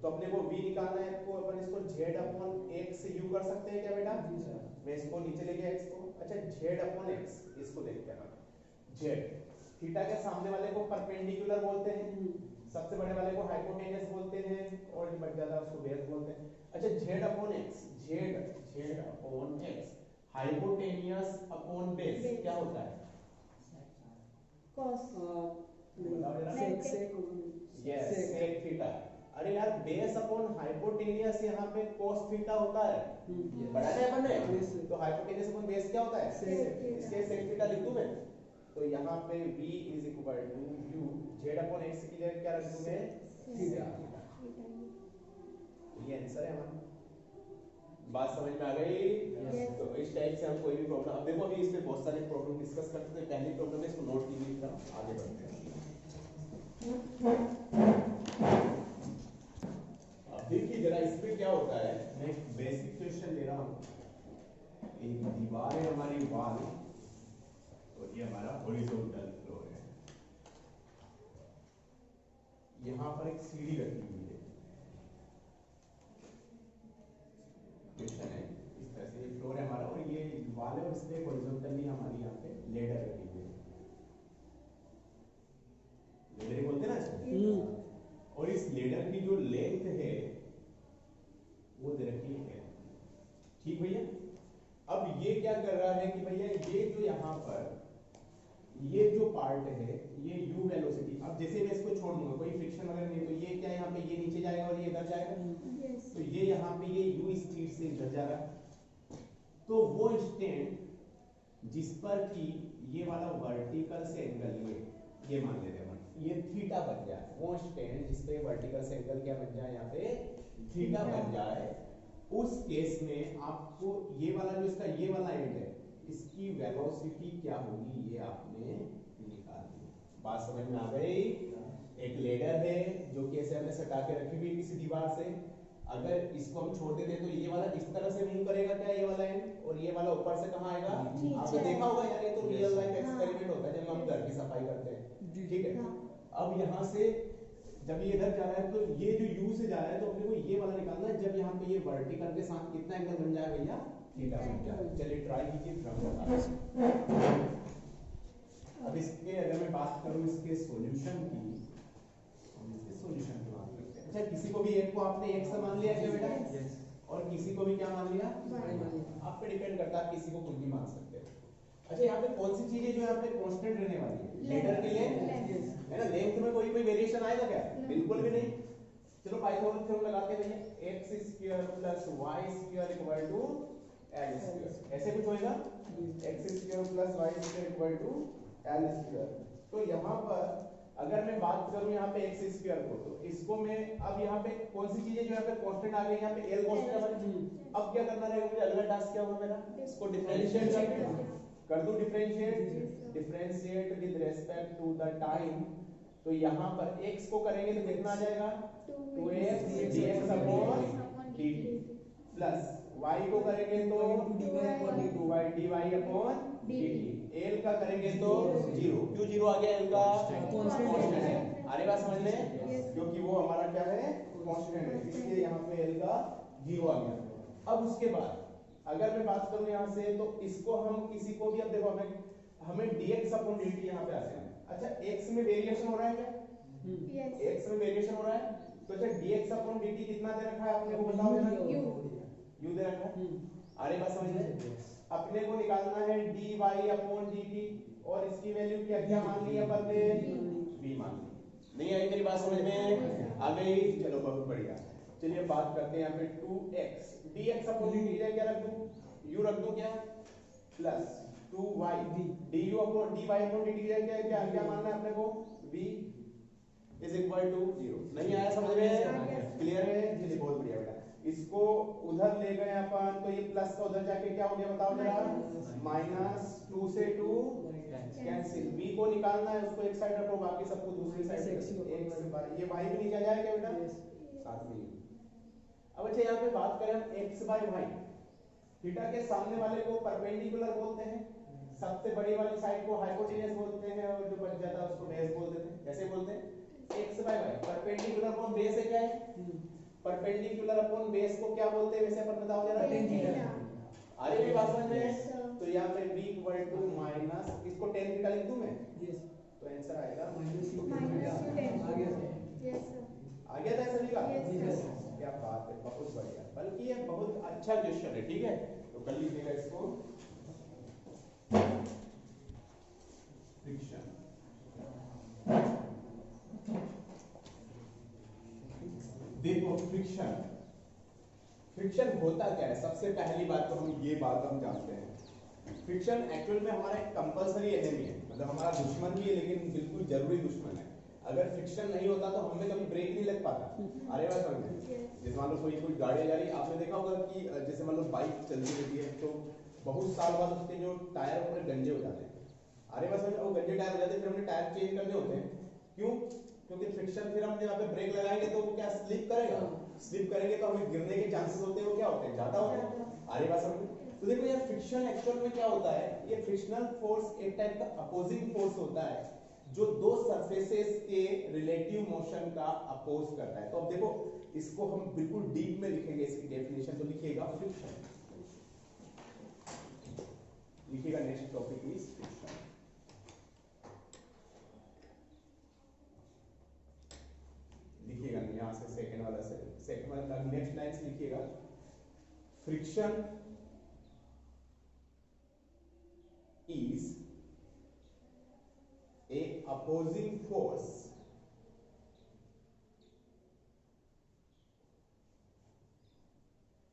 तो अपने को v निकालना है, तो अपन इसको z अपॉन x u कर सकते हैं क्या बेटा? मैं इसको नीचे ले गया x को। अच्छा, z अपॉन x इसको देखते हैं। z थीटा के सामने वाले को परपेंडिकुलर बोलते हैं, सबसे बड़े वाले को हाइपोटेनस बोलते हैं, और जो बच जाता है उसको बेस बोलते हैं। अच्छा, z upon x, z upon x hypotenuse upon base क्या होता है? cos yes, sec theta. अरे यार, बेस अपॉन हाइपोटेनियस यहाँ पे cos थीटा होता है, पढ़ा है अपन ने? तो हाइपोटेनियस अपॉन बेस क्या होता है? इसके sec थीटा लिख दूं मैं, तो यहाँ पे v is equal to u z upon x की जगह क्या रख दूं मैं? थीटा। ये आंसर है हमारा। बात समझ में आ गई? तो इस टाइप से हम कोई भी प्रॉब्लम, अब देखो अभी इसमें बहुत सारे प्रॉब्लम डिस्कस करते थे। पहली प्रॉब्लम है, इसको नोट कीजिए, तरफ आगे बढ़ते हैं। अब देखिए जरा इसमें क्या होता है, मैं एक बेसिक क्वेश्चन ले रहा हूँ। एक दीवार है हमारी वॉल, और ये हमारा हॉरिजॉन्टल फ्लोर है। यहाँ पर एक सीढ़ी रखी हुई है, क्वेश्चन है इस तरह से, ये फ्लोर है हमारा और ये वाल है और इस पे हॉरिजॉन्टली हमारी यहाँ पे लेडर रखी हुई है, लेडर बोलते हैं ना, और इस लेडर की जो लेंथ है वो दे रखी है, ठीक भैया। अब ये क्या कर रहा है कि भैया ये जो यहाँ पर ये जो पार्ट है ये u वेलोसिटी, अब जैसे मैं इसको छोड़ दूंगा कोई फ्रिक्शन वगैरह नहीं तो ये क्या यहाँ पे ये नीचे जाएगा और ये इधर जाएगा, तो ये यहाँ पे ये u स्पीड से इधर जा रहा है, तो वो स्टैंड जिस पर कि ये वाला वर्टिकल से एंगल ये मान लेते हैं ये थीटा बन जाए, वो स्टैंड जिस पे वर्टिकल से एंगल क्या बन जाए यहाँ पे थीटा बन जाए, उस केस में आपको ये वाला जो इसका ये वाला एंड है इसकी वेलोसिटी क्या होगी ये आपने निकालनी है। बात समझ में आ गई? एक लेडर है जो कि ऐसे हमने सटा के रखी हुई किसी दीवार से, अगर इसको हम छोड़ देते तो ये वाला इस तरह से मूव करेगा क्या ये वाला एंड, और ये वाला ऊपर से कहाँ आएगा, आपने देखा होगा यार ये तो रियल लाइफ एक्सपेरिमेंट होता है जब हम घर की सफाई करते हैं, ठीक है। अब यहाँ से जब ये इधर जा रहा है तो ये जो u से जा रहा है तो अपने को ये वाला निकालना है, जब यहाँ पे ये वर्टिकल के साथ कितना एंगल बन जाए भैया, थीटा बन जाए। चलिए ट्राई कीजिए फिर। अब इसके अगर मैं बात करूं इसके सॉल्यूशन की, हम इसके सॉल्यूशन की बात करते हैं। अच्छा किसी को भी एक को आपने x मान लिया क्या बेटा, और किसी को भी क्या मान लिया, आप पे डिपेंड करता है, किसी को कुछ भी मान सकते हैं। अच्छा यहाँ पे कौन सी चीज है जो यहाँ पे कांस्टेंट रहने वाली है, लेटर के लिए है ना, लेंथ में कोई वेरिएशन आएगा क्या, बिल्कुल भी नहीं। चलो पाइथागोरस थ्योरम लगाते हैं भैया, x square plus y square equal to l square, ऐसे कुछ होएगा, x square plus y square equal to l square. तो यहाँ पर अगर मैं बात करूं यहाँ पे x स्क्वायर को, तो इसको मैं अब यहाँ पे कौन सी चीजें जो यहाँ पे कांस्टेंट आ गई, यहाँ पे l कांस्टेंट। अब क्या करना रहेगा मुझे, अगला टास्क क्या होगा मेरा, इसको डिफरेंशिएट कर दूं, differentiate with respect to the time. तो यहाँ पर x को करेंगे तो कितना आ जाएगा, 2x dx upon dt, plus y को करेंगे तो 2y dy upon dt, l का करेंगे तो 0, क्यों 0 आ गया, l का कांस्टेंट है, अरे बात समझ में, क्योंकि वो हमारा क्या है कांस्टेंट है, इसलिए यहाँ पे l का 0 आ गया। अब उसके बाद अगर मैं बात करूं यहाँ से तो इसको हम किसी को भी, अब देखो हमें dx अपॉन dt यहाँ पे आते हैं। अच्छा x में वेरिएशन हो रहा है क्या, x में वेरिएशन हो रहा है, तो अच्छा dx अपॉन dt कितना दे रखा है आपने को बताओ जरा, u दे रखा है, अरे बात समझ में, अपने को निकालना है dy अपॉन dt, और इसकी वैल्यू क्या मान ली अपन ने, v मान ली। नहीं आई मेरी बात समझ में आ गई, चलो बहुत बढ़िया। चलिए बात करते हैं यहाँ पे 2x dx अपॉन dt क्या रख दूं, u रख दूं क्या, plus 2y du upon dy upon dt क्या क्या मानना है अपने को, v इज इक्वल टू 0। नहीं आया समझ में, क्लियर है, चलिए बहुत बढ़िया बेटा। इसको उधर ले गए अपन तो ये प्लस का उधर जाके क्या हो गया बताओ जरा, माइनस 2 से 2 कैंसिल, v को निकालना है उसको एक साइड रखो, बाकी सबको दूसरी साइड, एक से ये y भी नीचे जाएगा बेटा साथ में। अब अच्छा यहाँ पे बात करें हम x बाय y, थीटा के सामने वाले को परपेंडिकुलर बोलते हैं, सबसे बड़ी वाली साइड को हाइपोटेन्यूस बोलते हैं, और जो बच जाता है उसको बेस बोल देते हैं। कैसे बोलते हैं, x by y, perpendicular upon base है क्या है, परपेंडिकुलर अपॉन बेस को क्या बोलते हैं वैसे अपन बताओ जरा, tan थीटा। अरे भी बात समझ में, तो यहाँ पे b इक्वल टू माइनस, इसको tan थीटा लिख दूं मैं, तो आंसर आएगा आ गया था सभी का, क्या बात है, बहुत बढ़िया, बल्कि ये बहुत अच्छा क्वेश्चन है, ठीक है, तो कर लीजिएगा इसको। फ्रिक्शन, देखो फ्रिक्शन, फ्रिक्शन होता क्या है, सबसे पहली बात तो हम ये बात हम जानते हैं, फ्रिक्शन एक्चुअल में हमारा एक कंपलसरी एनिमी है, मतलब हमारा दुश्मन भी है लेकिन बिल्कुल जरूरी दुश्मन है। अगर फ्रिक्शन नहीं होता तो हमें कभी ब्रेक नहीं लग पाता। अरे बात समझ, जैसे मान लो कोई गाड़ी जा रही है, आपने देखा होगा कि जैसे मान लो बाइक चलती रहती है तो बहुत साल बाद उसके जो टायर पूरे गंजे हो जाते हैं, अरे बात समझ, वो गंजे टायर हो जाते हैं, फिर हमें टायर चेंज करने होते हैं, क्यों, क्योंकि फ्रिक्शन, फिर हम यहाँ पे ब्रेक लगाएंगे तो वो क्या स्लिप करेगा, स्लिप करेंगे तो हमें गिरने के चांसेस होते हैं, वो क्या होते हैं, ज्यादा होते हैं। अरे बात समझ, तो देखो यार फ्रिक्शन एक्चुअल में क्या होता है, ये फ्रिक्शनल फोर्स एक टाइप का अपोजिंग फोर्स होता है जो दो सरफेसेस के रिलेटिव मोशन का अपोज करता है। तो अब देखो इसको हम बिल्कुल डीप में लिखेंगे, इसकी डेफिनेशन तो लिखिएगा फ्रिक्शन, लिखिएगा नेक्स्ट टॉपिक इज फ्रिक्शन। लिखिएगा यहां से सेकंड वाला नेक्स्ट लाइन से लिखिएगा, friction is a opposing force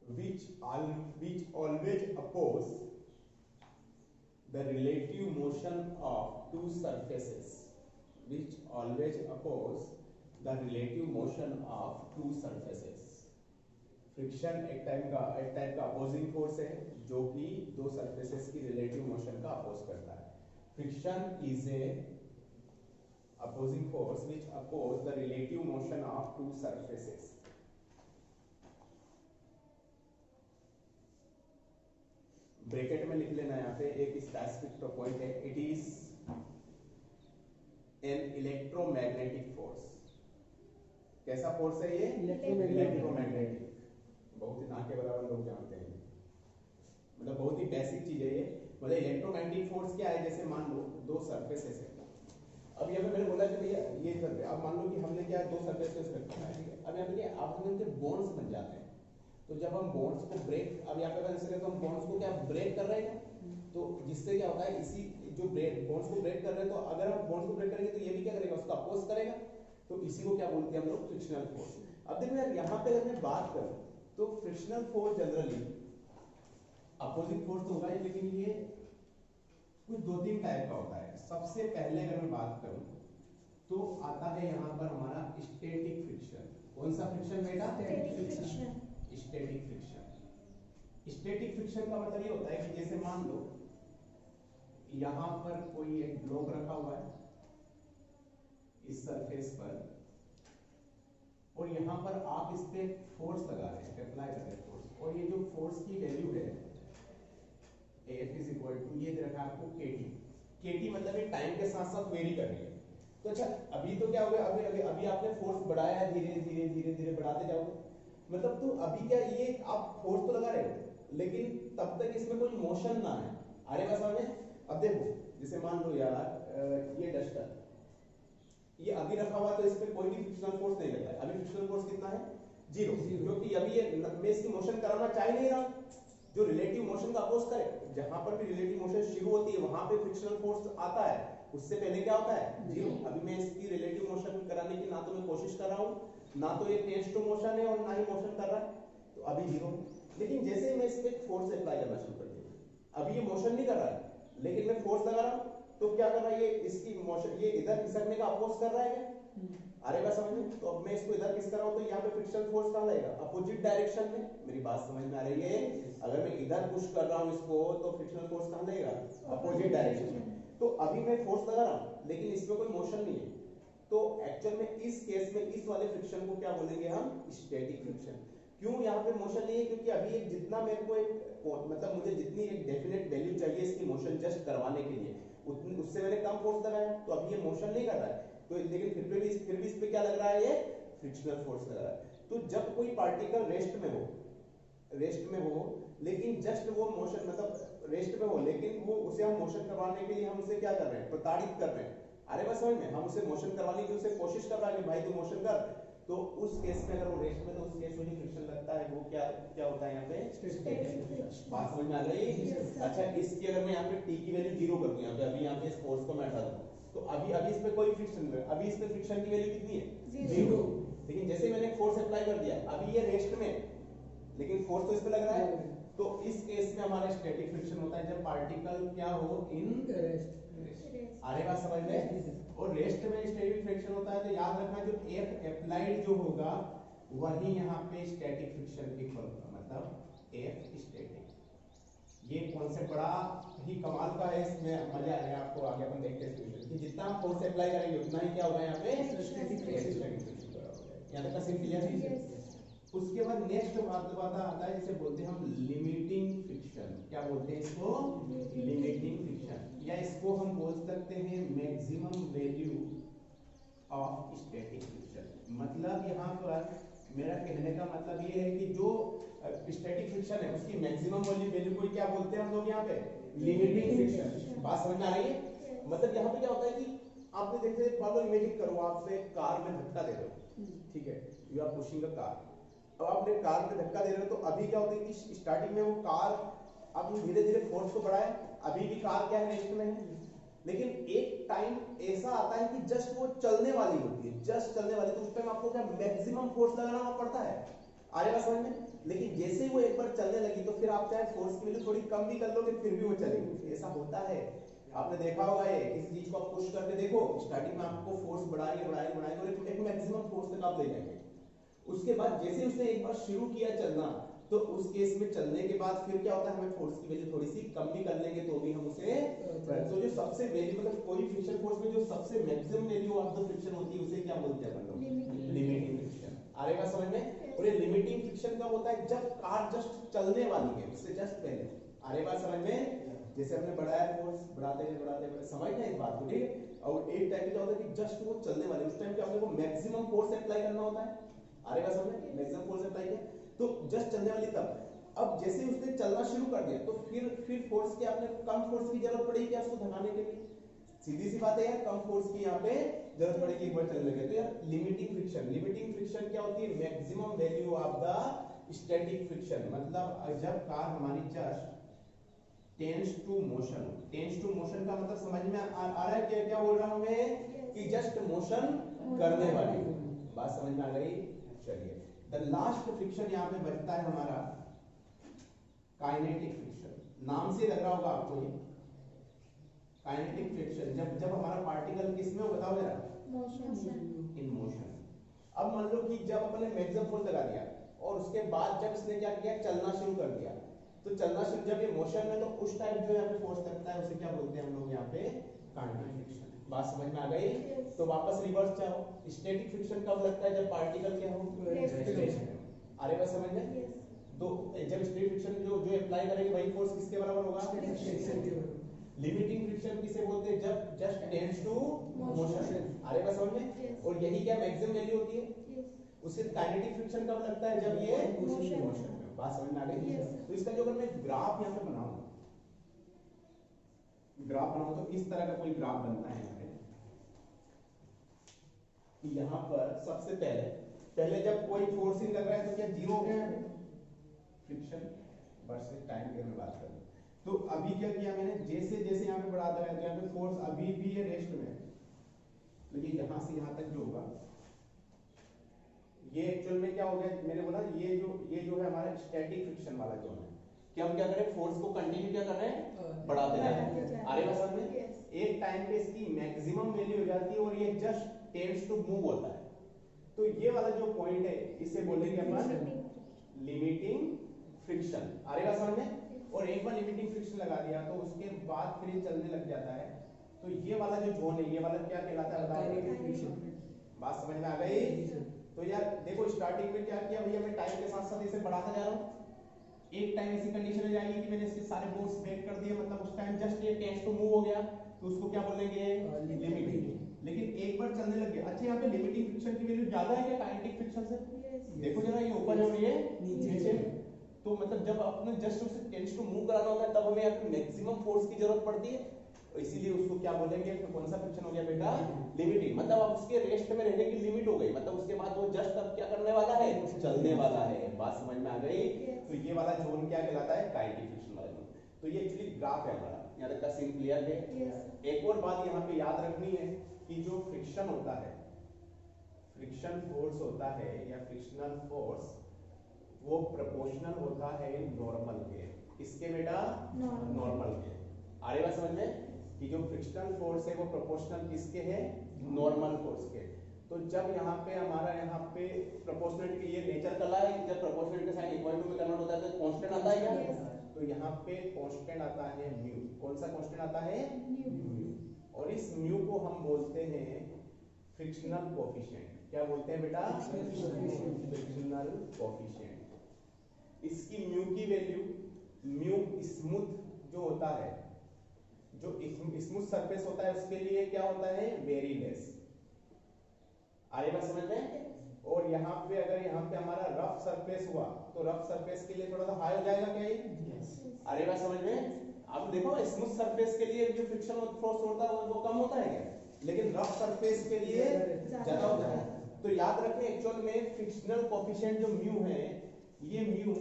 which always oppose the relative motion of two surfaces, which always oppose the relative motion of two surfaces। Friction एक type का opposing force है जो कि दो सरफेसेस की रिलेटिव मोशन का अपोज करता है। Friction is a opposing force which oppose the relative motion of two surfaces. Bracket में लिख लेना यहाँ पे एक स्पेसिफिक पॉइंट है, it is an electromagnetic force. कैसा फोर्स है ये? इलेक्ट्रोमैग्नेटिक। बहुत ही ना के बराबर लोग जानते हैं, मतलब बहुत ही बेसिक चीज है ये। मतलब इलेक्ट्रोमैग्नेटिक फोर्स क्या है, जैसे मान लो दो सरफेसेस है। अब यहाँ पे मैंने बोला कि भैया ये सरफेस, अब मान लो कि हमने क्या दो सरफेसेस रखा है, ठीक है। अब यहाँ पे क्या, अब हम उनके बॉन्ड्स बन जाते हैं। तो जब हम बॉन्ड्स को ब्रेक, अब यहाँ पे कंसीडर तो हम बॉन्ड्स को क्या ब्रेक कर रहे हैं, तो जिससे क्या होता है, इसी जो बॉन्ड्स को ब्रेक कर रहे हैं, तो अगर हम बॉन्ड्स को ब्रेक करेंगे तो ये भी क्या करेगा, उसका अपोज करेगा। तो इसी को क्या बोलते हैं हम लोग, फ्रिक्शनल फोर्स। अब देखो यार यहाँ पे अगर मैं बात करूं तो frictional force generally opposing force तो होगा ही, लेकिन ये कुछ दो तीन टाइप का होता है। सबसे पहले अगर मैं बात करूं तो आता है यहाँ पर हमारा स्टैटिक फ्रिक्शन। कौन सा फ्रिक्शन बेटा? Static friction. Static friction, static friction का मतलब ये होता है कि जैसे मान लो यहाँ पर कोई एक ब्लॉक रखा हुआ है इस सरफेस पर, और यहाँ पर आप इस पे फोर्स लगा रहे हैं, अप्लाई कर रहे हैं फोर्स, और ये जो फोर्स की वैल्यू है F इज इक्वल टू, ये दे रखा है आपको KT। KT मतलब ये टाइम के साथ साथ वेरी कर रही है। तो अच्छा अभी तो क्या हो गया, अभी आपने फोर्स बढ़ाया है, धीरे धीरे धीरे धीरे बढ़ाते जाओगे, मतलब तो अभी क्या ये आप फोर्स तो लगा रहे हो, लेकिन तब तक इसमें कोई मोशन ना है। आ रहे बात समझ? अब देखो जैसे मान लो यार ये डस्टर, ये अभी रखा हुआ तो इस पे कोई भी फ्रिक्शनल फोर्स नहीं लग रहा है। अभी फ्रिक्शनल फोर्स कितना है? 0, क्योंकि अभी ये मैं इसकी मोशन कराना चाह नहीं रहा। जो रिलेटिव मोशन का अपोज करे, जहां पर भी रिलेटिव मोशन शुरू होती है वहां पे फ्रिक्शनल फोर्स आता है, उससे पहले क्या होता है? 0। अभी मैं इसकी रिलेटिव मोशन कराने की ना तो मैं कोशिश कर रहा हूं, ना तो ये टेंस टू मोशन है और ना ही मोशन कर रहा है, तो अभी 0। लेकिन जैसे मैं इस पे फोर्स अप्लाई करना शुरू कर दिया, अभी ये मोशन नहीं कर रहा है, लेकिन मैं फोर्स लगा रहा हूं, तो क्या कर रहा है, ये इसकी मोशन, ये इधर खिसकने का अपोज कर रहा है क्या? अरे बात समझ में? तो अब मैं इसको इधर खिसक रहा हूं, तो यहाँ पे फ्रिक्शनल फोर्स कहां लगेगा? अपोजिट डायरेक्शन में। मेरी बात समझ में आ रही है? अगर मैं इधर पुश कर रहा हूं इसको, तो फ्रिक्शनल फोर्स कहां लगेगा? अपोजिट डायरेक्शन में। तो अभी मैं फोर्स लगा रहा हूं, लेकिन इसमें कोई मोशन नहीं है, तो एक्चुअल में इस केस में इस वाले फ्रिक्शन को क्या बोलेंगे हम? Static friction. क्यों यहाँ पे मोशन नहीं है? क्योंकि अभी एक जितना मेरे को एक मतलब मुझे जितनी एक डेफिनेट वैल्यू चाहिए इसकी मोशन जस्ट करवाने के लिए, उससे मैंने कम फोर्स लगाया, तो अभी ये मोशन नहीं कर रहा है, तो लेकिन फिर भी इस पे क्या लग रहा है? ये फ्रिक्शनल फोर्स लग रहा है। तो जब कोई पार्टिकल रेस्ट में हो, लेकिन जस्ट वो मोशन मतलब रेस्ट में हो, लेकिन वो उसे हम मोशन करवाने के लिए हम उसे क्या कर रहे हैं? प्रताड़ित कर रहे हैं। अरे बस समझ में, हम उसे मोशन करवाने की उसे कोशिश कर रहे हैं कि भाई तू मोशन कर, तो उस केस में अगर वो रेस्ट में, तो उस केस में जो फ्रिक्शन लगता है वो क्या होता है यहाँ पे? Static friction. बात समझ में आ गई? अच्छा इसकी अगर मैं यहाँ पे T की वैल्यू 0 कर दूं, यहाँ पे अभी यहाँ पे इस फोर्स को मैं हटा दूं, तो अभी इस पे कोई फ्रिक्शन नहीं है, अभी इस पे फ्रिक्शन की वैल्यू कितनी है? 0। लेकिन जैसे मैंने फोर्स अप्लाई कर दिया, अभी ये रेस्ट में, लेकिन फोर्स तो इस पे लग रहा है, तो इस केस में हमारा स्टैटिक फ्रिक्शन होता है जब पार्टिकल क्या हो? In rest. अरे बात समझ में? और रेस्ट में स्टैटिक फ्रिक्शन होता है, तो याद रखना जो F अप्लाइड जो होगा वही यहाँ पे स्टैटिक फ्रिक्शन इक्वल होगा, मतलब F स्टैटिक। ये कॉन्सेप्ट बड़ा ही कमाल का है, इसमें मजा आएगा आपको आगे अपन देखते हैं कि जितना हम फोर्स अप्लाई करेंगे उतना ही क्या होगा यहाँ पे? Static friction. यहाँ तक का सीन क्लियर है? उसके बाद नेक्स्ट बात आता है जिसे बोलते हैं हम लिमिटिंग फ्रिक्शन। क्या बोलते हैं इसको? Limiting friction. फ्रिक्शन, या इसको हम बोल सकते हैं maximum value of static friction. मतलब यहाँ पर मेरा कहने का मतलब ये है कि जो स्टैटिक फ्रिक्शन है उसकी मैक्सिमम वैल्यू को क्या बोलते हैं हम लोग यहाँ पे, लिमिटिंग फ्रिक्शन। बात समझ में आ रही है? मतलब यहाँ पे क्या होता है कि आपने देखते मान लो इमेजिन करो आपसे कार में धक्का दे रहे हो, ठीक है, you are pushing a car. अब आपने कार में धक्का दे रहे हो तो अभी क्या होता है कि स्टार्टिंग में वो कार आपने धीरे धीरे फोर्स को बढ़ाया, अभी भी कार क्या है, रेस्ट में है। लेकिन एक टाइम ऐसा आता है कि जस्ट वो चलने वाली होती है, जस्ट चलने वाली, तो उस टाइम आपको क्या मैक्सिमम फोर्स लगाना पड़ता है, आएगा समझ में। लेकिन जैसे ही वो एक बार चलने लगी तो फिर आप चाहे फोर्स की वैल्यू थोड़ी कम भी कर लोगे फिर भी वो चलेगी। ऐसा होता है, आपने देखा होगा ये, किसी चीज को आप पुश करके देखो, स्टार्टिंग में आपको फोर्स बढ़ाएंगे और एक मैक्सिमम फोर्स तक आप ले जाएंगे। उसके बाद जैसे उसने एक बार शुरू किया चलना, तो उस केस में चलने के बाद फिर क्या होता है, हमें फोर्स की वैल्यू थोड़ी सी कम भी कर लेंगे तो भी हम उसे, तो जो सबसे वैल्यू मतलब कोई फ्रिक्शन फोर्स में जो सबसे maximum value of the friction होती है उसे क्या बोलते हैं अपन लोग, लिमिटिंग फ्रिक्शन। आएगा समझ में? और ये लिमिटिंग फ्रिक्शन कब होता है, जब कार जस्ट चलने वाली है, उससे जस्ट पहले। आएगा समझ में? जैसे हमने बढ़ाया फोर्स, बढ़ाते समझना इस बात को, ठीक है। और एक टाइम क्या होता है कि जस्ट वो चलने वाली, उस टाइम क्या अपने को मैक्सिमम फोर्स अप्लाई करना होता है। आएगा समझ में? मैक्सिमम फोर्स अप्लाई किया तो जस्ट चलने वाली तब। अब जैसे उसने चलना शुरू कर दिया तो फिर फोर्स की आपने कम फोर्स की जरूरत पड़ेगी क्या उसको धकाने के लिए, सीधी सी बात है यार, कम फोर्स की यहाँ पे जरूरत पड़ेगी एक बार चलने लगे। तो यार लिमिटिंग फ्रिक्शन क्या होती है, maximum value of the static friction. मतलब जब कार हमारी जस्ट टेंस टू मोशन का मतलब समझ में आ रहा है क्या बोल रहा हूं मैं, कि जस्ट मोशन करने वाली, बात समझ में आ गई। चलिए, द लास्ट फ्रिक्शन यहाँ पे बचता है हमारा काइनेटिक फ्रिक्शन। नाम से लग रहा होगा आपको ये काइनेटिक फ्रिक्शन, जब हमारा पार्टिकल किस में हो, बताओ जरा, इन मोशन। अब मान लो कि जब अपने मैक्सिमम फोर्स लगा दिया और उसके बाद जब इसने क्या किया, चलना शुरू कर दिया, तो चलना शुरू जब ये मोशन में, तो उस टाइम जो यहाँ पे फोर्स लगता है उसे क्या बोलते हैं हम लोग यहाँ पे, काइनेटिक फ्रिक्शन। बात समझ में आ गई? तो वापस रिवर्स जाओ, स्टैटिक फ्रिक्शन कब लगता है, जब पार्टिकल क्या हो, रेस्ट में। आ रही बात समझ में? तो जब स्टैटिक फ्रिक्शन जो अप्लाई करेंगे वही फोर्स किसके बराबर होगा, लिमिटिंग फ्रिक्शन किसे बोलते हैं, जब जस्ट टेंड्स टू मोशन। आ रही बात समझ में? और यही क्या मैक्सिमम वैल्यू होती है। उससे काइनेटिक फ्रिक्शन कब लगता है, जब ये मोशन में। बात समझ में आ गई? तो इसका जो अगर मैं ग्राफ यहाँ पे बनाऊं तो इस तरह का कोई ग्राफ बनता है कि यहाँ पर सबसे पहले जब कोई फोर्सिंग लग रहा है तो क्या जीरो हो गया है फ्रिक्शन वर्सेस टाइम की मैं बात करूं तो अभी क्या किया मैंने, जैसे जैसे यहाँ पे बढ़ाता रहा, यहाँ पे फोर्स अभी भी है रेस्ट में, लेकिन यहाँ से यहाँ तक जो होगा ये एक्चुअल में क्या हो गया, मैंने बोला ये जो है हमारा स्टैटिक फ्रिक्शन वाला जोन है, कि हम क्या करें, फोर्स को कंटिन्यू क्या कर रहे हैं, बढ़ाते जा रहे हैं। आ रही बात में? एक टाइम पे इसकी मैक्सिमम वैल्यू हो जाती है और ये जस्ट टेंड्स टू मूव होता है। तो ये वाला जो पॉइंट है इसे बोलेंगे अपन लिमिटिंग फ्रिक्शन। आ रही बात समझ में? और एक बार लिमिटिंग फ्रिक्शन लगा दिया तो उसके बाद फिर ये चलने लग जाता है, तो ये वाला जो जोन है ये वाला क्या कहलाता है, बताओ। बात समझ में आ गई? तो यार देखो स्टार्टिंग में क्या किया भैया, मैं टाइम के साथ साथ इसे बढ़ाता जा रहा हूँ, एक टाइम ऐसी कंडीशन हो जाएगी कि मैंने इसके सारे फोर्स ब्रेक कर दिए, मतलब उस टाइम जस्ट ये टेंड्स टू मूव हो गया, तो उसको क्या बोलेंगे, लिमिटिंग। लेकिन एक बार चलने लग गया, अच्छा यहाँ पे लिमिटिंग फ्रिक्शन की वैल्यू ज्यादा है क्या काइनेटिक फ्रिक्शन से? देखो जरा, ये ऊपर है और ये नीचे, तो मतलब जब अपने जस्ट उसे टेंड्स टू मूव कराना होता है तब हमें यहाँ पे मैक्सिमम फोर्स की जरूरत पड़ती है, तो इसीलिए उसको क्या बोलेंगे, तो कौन सा फ्रिक्शन हो गया बेटा, लिमिटिंग। मतलब अब उसके रेस्ट में रहने की लिमिट हो गई, मतलब उसके बाद वो जस्ट अब क्या करने वाला है, चलने वाला है। बात समझ में आ गई? तो ये वाला जोन क्या कहलाता है, काइनेटिक फ्रिक्शन वाला जोन। तो ये एक्चुअली ग्राफ है हमारा, यहाँ तक का सीन क्लियर है। एक और बात यहाँ पे याद रखनी है कि जो फ्रिक्शन होता है, फ्रिक्शन फोर्स होता है या फ्रिक्शनल फोर्स, वो प्रोपोर्शनल होता है नॉर्मल के। इसके बेटा नॉर्मल के। आ रही बात समझ में? कि जो फ्रिक्शनल फोर्स है वो प्रोपोर्शनल किसके है, नॉर्मल फोर्स के। तो जब यहाँ पे हमारा यहाँ पे प्रोपोर्शनलिटी, ये नेचर कला है, जब प्रोपोर्शनलिटी साइन इक्वल टू में कन्वर्ट होता है तो कांस्टेंट आता है क्या? तो यहाँ पे कांस्टेंट आता है म्यू। कौन सा कांस्टेंट आता है? म्यू। और इस म्यू को हम बोलते हैं फ्रिक्शनल कोएफिशिएंट। क्या बोलते हैं बेटा? Frictional coefficient. इसकी म्यू की वैल्यू, म्यू स्मूथ जो होता है, जो स्मूथ सरफेस होता है उसके लिए क्या होता है, वेरी लेस। आगे बात समझ में? और यहाँ पे अगर यहाँ पे हमारा रफ सरफेस हुआ तो रफ सरफेस के लिए थोड़ा सा हाई हो जाएगा क्या ये? अरे बात समझ में? आप देखो स्मूथ सरफेस के लिए जो फ्रिक्शन फोर्स होता है वो कम होता है क्या, लेकिन रफ सरफेस के लिए ज्यादा होता है। तो याद रखें एक्चुअल में फ्रिक्शनल कोएफिशिएंट जो म्यू है, ये म्यू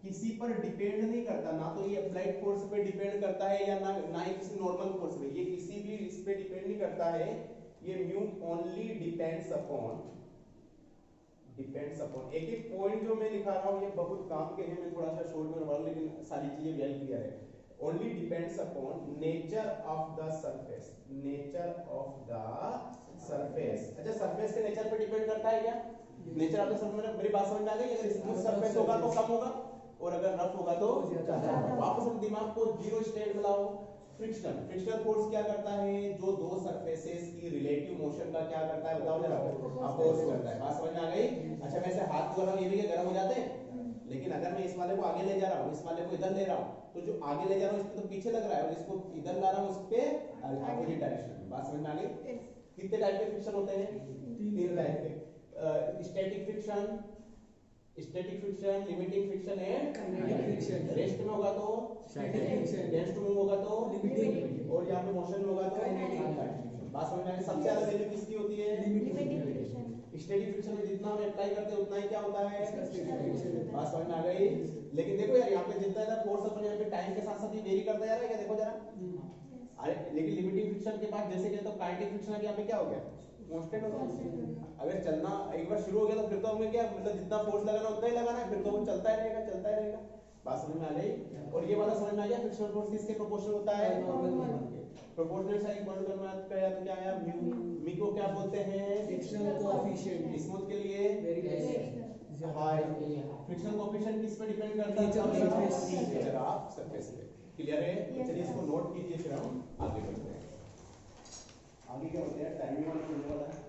किसी पर डिपेंड नहीं करता, ना तो ये अप्लाइड फोर्स पे डिपेंड करता है या ना ही किसी नॉर्मल फोर्स पे, ये किसी भी इस पे डिपेंड नहीं करता है। ये म्यू ओनली डिपेंड्स अपॉन एक एक पॉइंट जो मैं लिखा रहा हूं ये बहुत काम के हैं, मैं थोड़ा सा शॉर्ट में रहा हूं लेकिन सारी चीजें वेल क्लियर है। Only depends upon nature of the surface, nature of the surface. अच्छा सरफेस के नेचर पे डिपेंड करता है क्या? नेचर ऑफ द सरफेस, मेरी बात समझ में आ गई? अगर स्मूथ सरफेस होगा तो कम होगा और अगर रफ होगा तो ज्यादा। वापस अपने दिमाग को जीरो स्टेट में लाओ। फ्रिक्शनल फोर्स क्या करता है, जो दो सरफेसेस की रिलेटिव मोशन का क्या करता है बताओ जरा, अपोज करता है। बात समझ में आ गई? अच्छा वैसे हाथ को ये भी गर्म हो जाते हैं, लेकिन अगर मैं इस वाले को आगे ले जा रहा हूँ, इस वाले को इधर ले रहा हूँ, तो जो आगे ले जा रहा हूँ इस पे तो पीछे लग रहा है और इसको इधर ला रहा हूँ उस पे अपोजिट डायरेक्शन में। बात समझ में आ गई? कितने टाइप के फ्रिक्शन होते हैं? 3 टाइप के। Static friction, limiting friction and kinetic friction. Rest में होगा तो static friction, tends to move होगा तो लिमिटिंग, और यहाँ पे मोशन में होगा तो काइनेटिक फ्रिक्शन। बात समझ में आ गई? सबसे ज्यादा वैल्यू किसकी होती है? Limiting friction. स्टैटिक फ्रिक्शन में जितना हम अप्लाई करते हैं उतना ही क्या होता है? बात समझ में आ गई? लेकिन देखो यार यहाँ पे जितना ज्यादा फोर्स अपन यहाँ पे टाइम के साथ साथ ये वेरी करता जा रहा है क्या, देखो जरा। अरे लेकिन लिमिटिंग फ्रिक्शन के बाद जैसे कहते हो काइनेटिक फ्रिक्शन यहाँ पे क्या हो गया, कांस्टेंट हो गया। अगर चलना एक बार शुरू हो गया तो फिर तो हमें क्या मतलब जितना फोर्स लगाना उतना ही लगाना है, फिर तो वो चलता ही रहेगा। बात समझ में आ गई? और ये वाला समझ में आ गया फ्रिक्शनल फोर्स किसके प्रोपोर्शनल होता है? Proportional sine equal to convert किया तो क्या आया, म्यू को क्या बोलते हैं? Frictional coefficient. स्मूथ के लिए very less, high. Frictional coefficient किस पे डिपेंड करता है? नेचर ऑफ सरफेस पे। क्लियर है? चलिए इसको नोट कीजिए, फिर हम आगे बढ़ते हैं। आगे क्या होता है, टाइमिंग वाला होने वाला है।